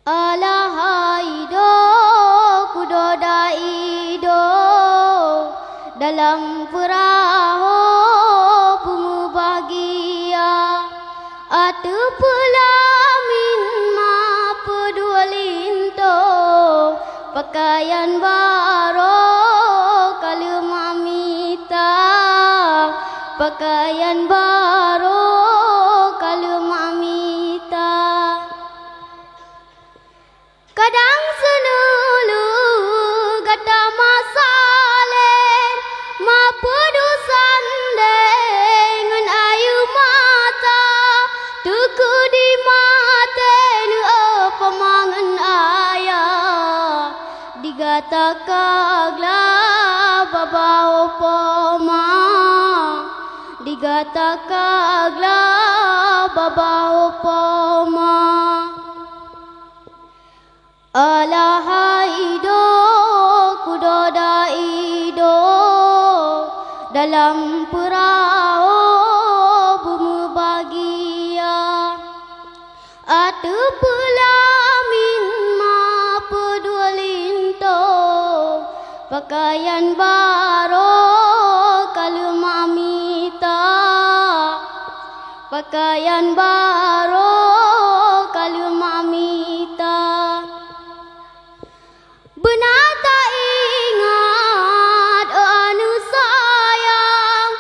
Alahaido kudodaido dalam perahu bunga bahagia atu pelamin ma pedualinto pakaian baru kalau mamita pakaian baru kalau mamita kadang senulu gata masalen ma pedusan dengan ayu mata tuku di mata nu pemangan ayah digata kagla babau poma digata kagla babau poma Alahaido kudodaido dalam perahu bunga bahagia atu pelamin ma pedualinto pakaian baru kalau mamita pakaian baru kalau mamita benar tak ingat anu sayang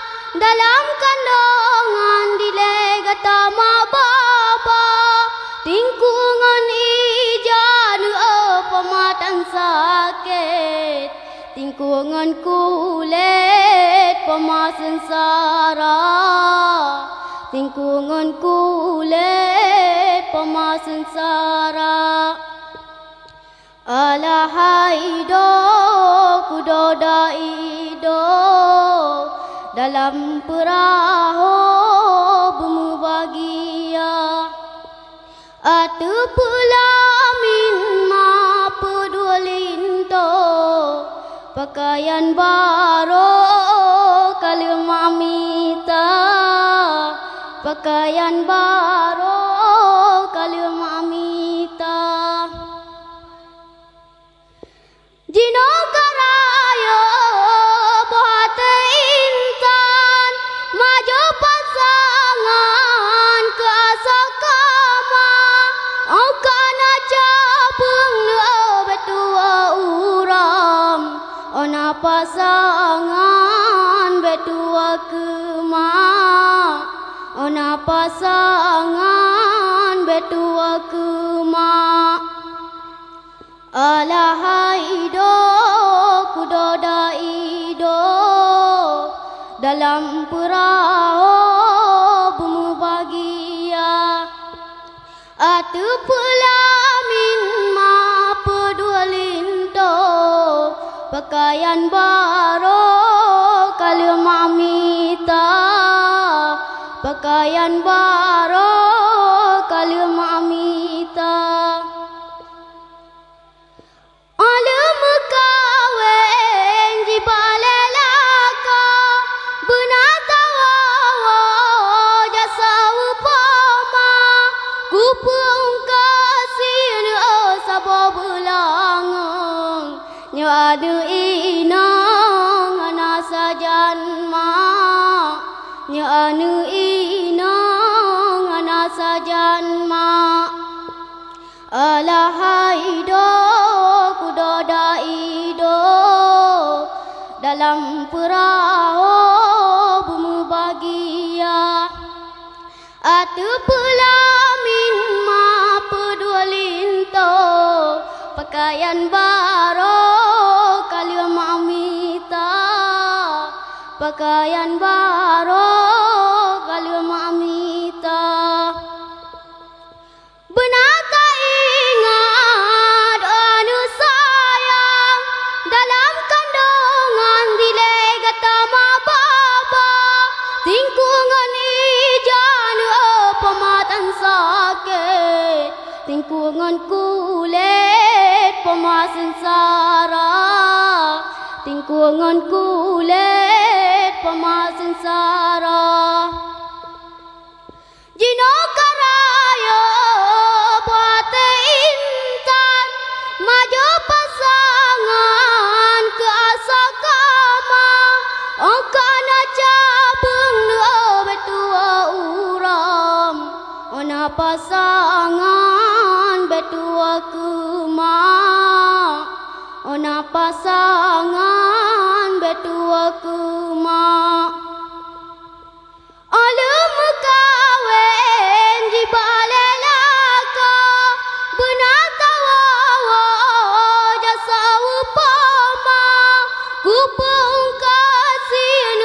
dalam kandungan dilegata ma bapa tingkungan ijan pematan sakit tingkungan kulit pemasensara tingkungan kulit pemasensara Alahaido kudodaido dalam perahu bunga bahagia atu pelamin ma pedualinto pakaian baru kalau mamita pakaian baru kalau mamita Jino karaya buat intan maju pasangan ke asakama au kana capung betua uram ona pasangan betua kema ona pasangan betua kema Alahaido kudodaido dalam perahu bunga bahagia atu pelamin ma pedualinto pakaian baru kalau mamita pakaian baru kalau mamita Alam kawin jibalelaka benatawa jasa upama kupung kasih sabo bulangang nyadu inang anasa janma nyanu inang anasa janma Alahaido kudodaido dalam perahu bunga bahagia atu pelamin ma pedualinto pakaian baru kalau mamita pakaian baru kalau mamita benar tak ingat anu sayang dalam kandungan dilegata ma bapa tingkungan ijan pematan sakit tingkungan kulit pemasensara tingkungan kulit pemasensara Jino karaya buat pasangan betua kuma, ona pasangan betua kuma. Alum kawin di balelaka, benatawa jasa upama, kupung kasih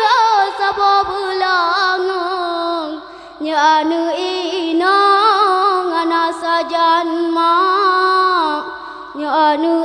sababulangang, nyanu inang ana sajanma, nyanu